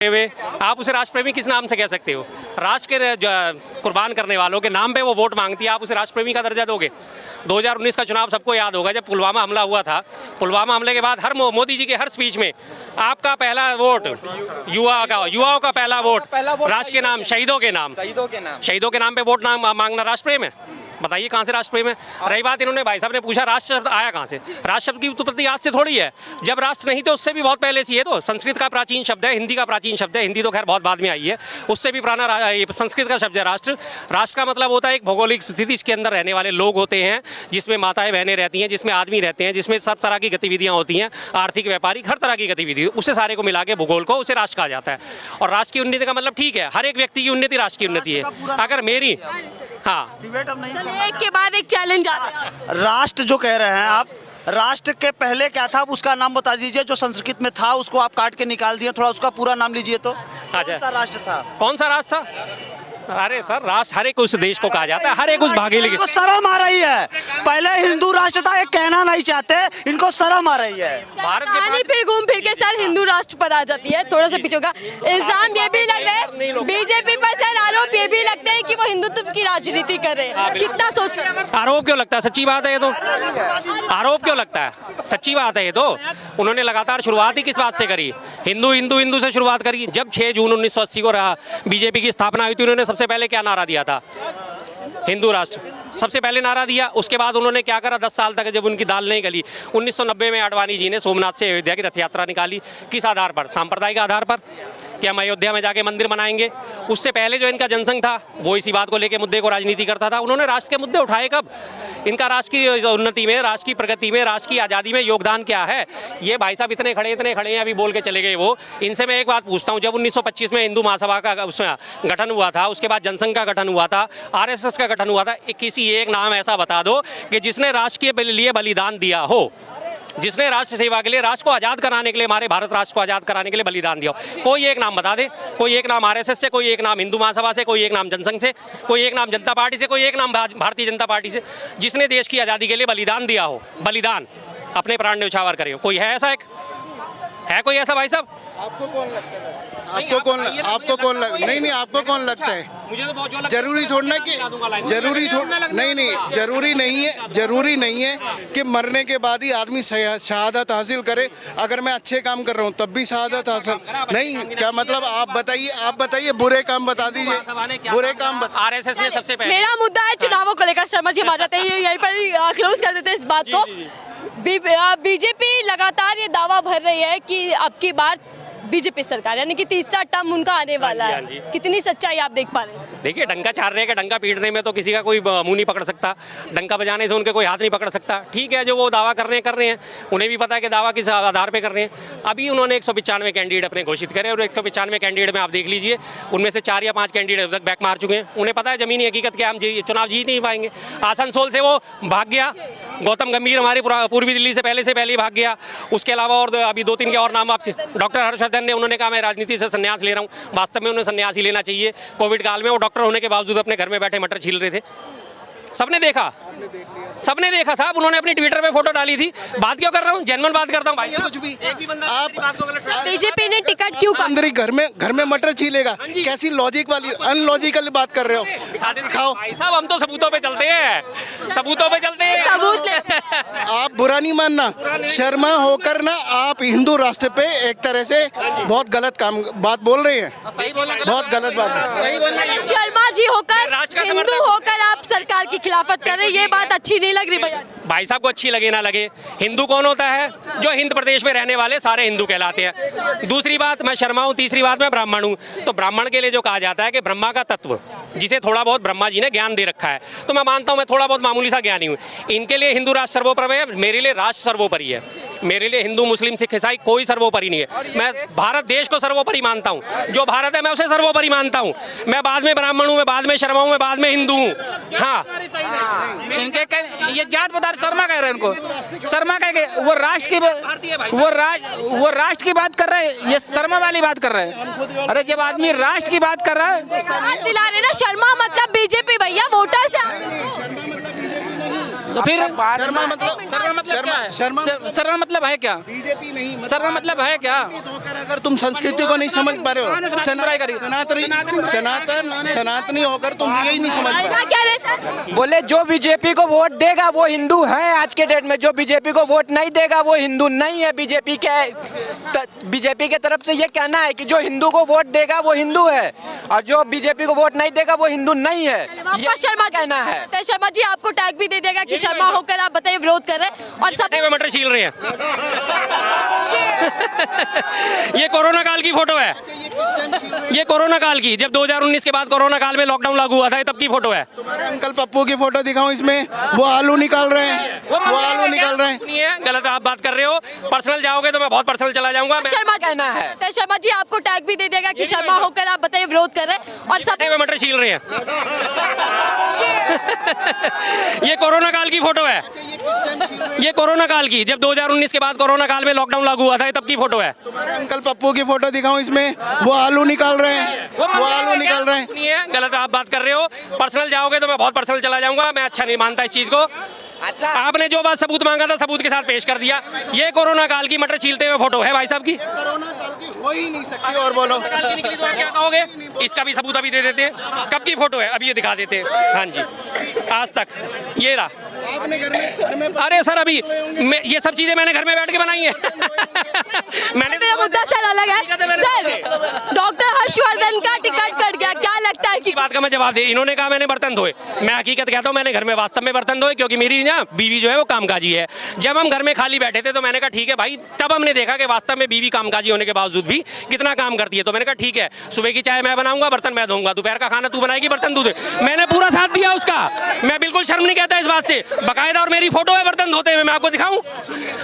हुए आप उसे राष्ट्रप्रेमी किस नाम से कह सकते हो? राष्ट्र के कुर्बान करने वालों के नाम पे वो वोट मांगती है, आप उसे राष्ट्रप्रेमी का दर्जा दोगे? 2019 का चुनाव सबको याद होगा, जब पुलवामा हमला हुआ था। पुलवामा हमले के बाद हर मोदी जी के हर स्पीच में आपका पहला वोट युवाओं का पहला वोट राष्ट्र के नाम, शहीदों के नाम पे वोट मांगना राष्ट्रप्रेम है? बताइए कहाँ से राष्ट्र प्रेम है? रही बात, इन्होंने भाई साहब ने पूछा राष्ट्र शब्द आया कहाँ से। राष्ट्र शब्द की उत्पत्ति आज से थोड़ी है, जब राष्ट्र नहीं तो उससे भी बहुत पहले से। ये तो संस्कृत का प्राचीन शब्द है, हिंदी का प्राचीन शब्द है। हिंदी तो खैर बहुत बाद में आई है, उससे भी पुराना संस्कृत का शब्द है राष्ट्र। राष्ट्र का मतलब होता है एक भौगोलिक स्थिति, इसके अंदर रहने वाले लोग होते हैं, जिसमें माताएं बहनें रहती हैं, जिसमें आदमी रहते हैं, जिसमें सब तरह की गतिविधियाँ होती हैं, आर्थिक व्यापारिक हर तरह की गतिविधि, उसे सारे को मिला के भूगोल को उसे राष्ट्र कहा जाता है। और राष्ट्र की उन्नति का मतलब ठीक है, हर एक व्यक्ति की उन्नति राष्ट्र की उन्नति है। अगर मेरी एक के बाद एक चैलेंज आता है। राष्ट्र जो कह रहे हैं आप, राष्ट्र के पहले क्या था उसका नाम बता दीजिए। जो संस्कृत में था उसको आप काट के निकाल दिए, थोड़ा उसका पूरा नाम लीजिए। तो कौन सा राष्ट्र था? कौन सा राष्ट्र था? अरे सर, राष्ट्र हर एक उस देश को कहा जाता है, हर एक उस भागीदारी इनको शर्म आ रही है। पहले हिंदू राष्ट्र था, ये कहना नहीं चाहते, इनको शर्म आ रही है। भारत कहानी फिर घूम फिर के सर हिंदू राष्ट्र पर आ जाती है। थोड़ा सा पीछे होगा, इल्जाम ये भी लग रहा है बीजेपी पर सर, आरोप ये भी लगता है कि वो हिंदुत्व की राजनीति कर रहे हैं। कितना सोच आरोप क्यों लगता है? सच्ची बात है ये तो। आरोप क्यों लगता है? सच्ची बात है ये तो। उन्होंने लगातार शुरुआत ही किस बात से करी? हिंदू से शुरुआत करी। जब 6 जून 1980 को बीजेपी की स्थापना हुई थी, उन्होंने सबसे पहले क्या नारा दिया था? हिंदू राष्ट्र सबसे पहले नारा दिया। उसके बाद उन्होंने क्या करा? 10 साल तक जब उनकी दाल नहीं गली, 1990 में आडवाणी जी ने सोमनाथ से अयोध्या की रथ यात्रा निकाली। किस आधार पर? सांप्रदायिक आधार पर कि हम अयोध्या में जाके मंदिर बनाएंगे। उससे पहले जो इनका जनसंघ था वो इसी बात को लेकर मुद्दे को राजनीति करता था। उन्होंने राष्ट्र के मुद्दे उठाए कब? इनका राष्ट्र की उन्नति में, राष्ट्र की प्रगति में, राष्ट्र की आज़ादी में योगदान क्या है? ये भाई साहब इतने खड़े हैं, अभी बोल के चले गए वो। इनसे मैं एक बात पूछता हूँ, जब 1925 में हिंदू महासभा का उसमें गठन हुआ था, उसके बाद जनसंघ का गठन हुआ था, RSS का गठन हुआ था, किसी एक नाम ऐसा बता दो कि जिसने राष्ट्र के लिए बलिदान दिया हो, जिसने राष्ट्र सेवा के लिए, राष्ट्र को आज़ाद कराने के लिए, हमारे भारत राष्ट्र को आज़ाद कराने के लिए बलिदान दिया हो। कोई एक नाम बता दे। कोई एक नाम RSS से, कोई एक नाम हिंदू महासभा से, कोई एक नाम जनसंघ से, कोई एक नाम जनता पार्टी से, कोई एक नाम भारतीय जनता पार्टी से, जिसने देश की आज़ादी के लिए बलिदान दिया हो, बलिदान अपने प्राण न्यौछावर करे हो। कोई है ऐसा? एक है कोई ऐसा भाई साहब? आपको कौन लगता है? आपको कौन लगता है? नहीं, आपको कौन लगता है? मुझे तो बहुत जरूरी थोड़ा कि जरूरी नहीं है कि मरने के बाद ही आदमी शहादत हासिल करे। अगर मैं अच्छे काम कर रहा हूँ तब भी शहादत हासिल नहीं, क्या मतलब? आप बताइए बुरे काम बता दीजिए, बुरे काम RSS ने सबसे पहले। मेरा मुद्दा है चुनावों को लेकर। शर्मा जी आ जाते हैं, यहीं पर क्लोज कर देते हैं इस बात को। बीजेपी लगातार ये दावा भर रही है कि अब की बार बीजेपी सरकार, यानी कि तीसरा टर्म उनका आने वाला है। कितनी सच्चाई आप देख पा रहे हैं? देखिए, डंका चार रहे हैं, डंका पीटने में तो किसी का कोई मुंह नहीं पकड़ सकता, डंका बजाने से उनके कोई हाथ नहीं पकड़ सकता। ठीक है, जो वो दावा कर रहे हैं, उन्हें भी पता है कि दावा किस आधार पे कर रहे हैं। अभी उन्होंने 195 कैंडिडेट अपने घोषित करे, और 195 कैंडिडेट में आप देख लीजिए, उनमें से 4 या 5 कैंडिडेट अब तक बैक मार चुके हैं। उन्हें पता है जमीनी हकीकत क्या, हम चुनाव जीत नहीं पाएंगे। आसनसोल से वो भाग गया, गौतम गंभीर हमारे पूर्वी दिल्ली से पहले ही भाग गया। उसके अलावा और अभी 2-3 के और नाम आपसे, डॉक्टर हर्षवर्धन ने, उन्होंने कहा मैं राजनीति से संन्यास ले रहा हूँ। वास्तव में उन्हें संन्यास ही लेना चाहिए। कोविड काल में वो डॉक्टर होने के बावजूद अपने घर में बैठे मटर छील रहे थे। सबने देखा साहब, उन्होंने अपनी ट्विटर पे फोटो डाली थी। बात क्यों कर रहा हूँ? जेन्युइन बात करता हूँ भाई। कुछ भी बीजेपी ने टिकट क्यों कहा? अंदर ही घर में मटर छीलेगा, कैसी लॉजिक वाली अनलॉजिकल बात कर रहे हो? दिखाओ भाई साहब, हम तो सबूतों पे चलते हैं। सबूत ले। आप बुरा नहीं मानना, शर्मा होकर ना आप हिंदू राष्ट्र पे एक तरह से बहुत गलत बात बोल रहे हैं, बहुत गलत बात। शर्मा जी होकर, हिंदू होकर आप सरकार की खिलाफत कर रहे हैं, ये बात अच्छी नहीं लग रही भैया। भाई साहब को अच्छी लगे ना लगे, हिंदू कौन होता है? जो हिंद प्रदेश में रहने वाले सारे हिंदू कहलाते हैं। दूसरी बात, मैं शर्मा हूँ। तीसरी बात, मैं ब्राह्मण हूँ। तो ब्राह्मण के लिए जो कहा जाता है कि ब्रह्मा का तत्व, जिसे थोड़ा बहुत ब्रह्मा जी ने ज्ञान दे रखा है, तो मैं मानता हूँ मैं थोड़ा बहुत मामूली सा ज्ञानी हूँ। इनके लिए हिंदू राष्ट्र सर्वोपरि है, मेरे लिए राष्ट्र सर्वोपरि है। मेरे लिए हिंदू मुस्लिम सिख ईसाई कोई सर्वोपरि नहीं है। मैं भारत देश को सर्वोपरि मानता हूँ। जो भारत है मैं उसे सर्वोपरि मानता हूँ। मैं बाद में ब्राह्मण हूँ, मैं बाद में शर्मा हूँ, मैं बाद में हिंदू हूँ। हाँ, इनके ये जात पदार्थ शर्मा कह रहे हैं, इनको शर्मा कह के वो राष्ट्र की बात कर रहे हैं, ये शर्मा वाली बात कर रहे हैं। अरे जब आदमी राष्ट्र की बात कर रहा है, दिला रहे ना, शर्मा मतलब बीजेपी भैया, वोटर से। तो फिर शर्मा मतलब क्या है? शर्मा शर्मा मतलब है क्या? बीजेपी नहीं शर्मा मतलब है क्या? होकर अगर तुम संस्कृति को नहीं समझ पा रहे हो, सनातनी होकर तुम यही नहीं समझ पा रहे क्या कह रहे हैं सर? बोले जो बीजेपी को वोट देगा वो हिंदू है आज के डेट में, जो बीजेपी को वोट नहीं देगा वो हिंदू नहीं है। बीजेपी के तरफ से ये कहना है कि जो हिंदू को वोट देगा वो हिंदू है और जो बीजेपी को वोट नहीं देगा वो हिंदू नहीं है, ये शर्मा कहना है। तो शर्मा जी आपको टैग भी दे देगा कि शर्मा होकर आप बताइए विरोध कर रहे हैं और सब में मटर छील रहे हैं। ये कोरोना काल की फोटो है, ये कोरोना काल की, जब 2019 के बाद कोरोना काल में लॉकडाउन लागू हुआ था, तब की फोटो है। तुम्हारे अंकल पप्पू की फोटो दिखाऊं इसमें, वो आलू निकाल रहे हैं, वो आलू निकाल रहे हैं। नहीं है, गलत आप बात कर रहे हो। पर्सनल जाओगे तो मैं बहुत पर्सनल चला जाऊंगा। शर्मा कहना है। तो शर्मा जी आपको टैग भी दे देगा कि शर्मा होकर आप बताइए विरोध कर रहे हैं और सब में मटर छील रहे हैं। ये कोरोना काल की फोटो है, ये कोरोना काल की, जब 2019 के बाद कोरोना काल में लॉकडाउन लागू हुआ था, तब की फोटो है। तुम्हारे अंकल पप्पू की फोटो दिखाऊं इसमें, वो आलू निकाल रहे हैं, वो आलू निकाल रहे हैं। नहीं है, गलत आप बात कर रहे हो। पर्सनल जाओगे तो मैं बहुत पर्सनल चला जाऊंगा। मैं अच्छा नहीं मानता इस चीज को। अच्छा आपने जो बात सबूत मांगा था, सबूत के साथ पेश कर दिया। ये कोरोना काल की मटर छीलते हुए फोटो है भाई साहब की। कोरोना काल की हो ही नहीं सकती। और बोलो काल की निकली तो आप क्या कहोगे? इसका भी सबूत अभी दे देते हैं। कब की फोटो है अभी ये दिखा देते हैं। हाँ जी, आज तक ये रहा। आपने घर में अरे सर, अभी ये सब चीजें मैंने घर में बैठ के बनाई है। मैंने मेरा मुद्दा सर अलग है सर। डॉक्टर हर्षवर्धन का टिकट कट गया, क्या लगता है कि बात का मैं जवाब दे। इन्होंने कहा मैंने बर्तन धोए, मैं हकीकत कहता हूँ मैंने घर में वास्तव में बर्तन धोए, क्योंकि मेरी ना बीवी जो है वो कामकाजी है। जब हम घर में खाली बैठे थे तो मैंने कहा ठीक है भाई, तब हमने देखा कि वास्तव में बीवी कामकाजी होने के बावजूद भी कितना काम करती है। तो मैंने कहा ठीक है, सुबह की चाय मैं बनाऊंगा, बर्तन मैं धोऊंगा, दोपहर का खाना तू बनाएगी, बर्तन तू दे। मैंने पूरा साथ दिया उसका। मैं बिल्कुल शर्म नहीं कहता इस बात से। बकायदा और मेरी फोटो है बर्तन धोते हुए, मैं आपको दिखाऊं?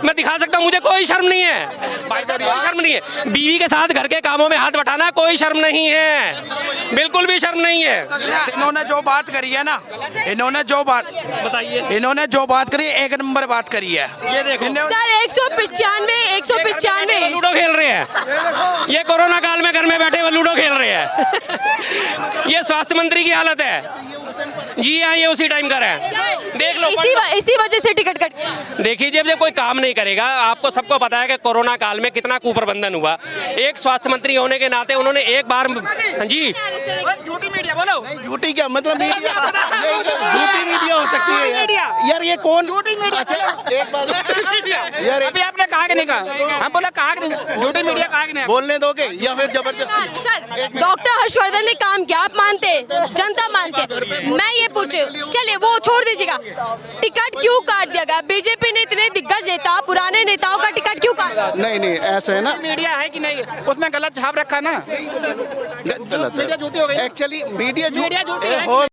मैं दिखा सकता हूं, मुझे कोई शर्म नहीं है भाई साहब, कोई शर्म नहीं है। बीवी के साथ घर के कामों में हाथ बटाना कोई शर्म नहीं है, बिल्कुल भी शर्म नहीं है। इन्होंने जो बात करी है ना, इन्होंने जो बात बताइए, इन्होंने जो बात करी है, एक नंबर बात करी है। ये देखो सर 195 लूडो खेल रहे हैं। ये कोरोना काल में घर में बैठे हुए लूडो खेल रहे हैं। ये स्वास्थ्य मंत्री की हालत है जी। हाँ, ये उसी टाइम का है, देख लो। इसी वजह से टिकट कट। देखिए, जब कोई काम नहीं करेगा, आपको सबको पता है कि कोरोना काल में कितना कुप्रबंधन हुआ। एक स्वास्थ्य मंत्री होने के नाते उन्होंने एक बार जी झूठी मीडिया बोलो। झूठी क्या मतलब? मीडिया झूठी मीडिया हो सकती है यार। ये कौन झूठी मीडिया? एक बात यार, अभी आपने कहा कि नहीं कहा? हम बोला कहा कि नहीं? झूठी मीडिया कहा कि नहीं? बोलने दोगे या फिर जबरदस्ती? सर डॉक्टर हर्षवर्धन ने काम किया, आप मानते हैं, जनता मानते हैं। मैं ये पूछे, चलिए वो छोड़ दीजिएगा, टिकट क्यों काट दिया गया? बीजेपी ने इतने दिग्गज नेता, पुराने नेताओं का टिकट क्यों काटा? नहीं ऐसा है ना, मीडिया है कि नहीं, उसमें गलत छाप रखा ना, गलत मीडिया झूठी हो गई। एक्चुअली मीडिया मीडिया झूठी है। हो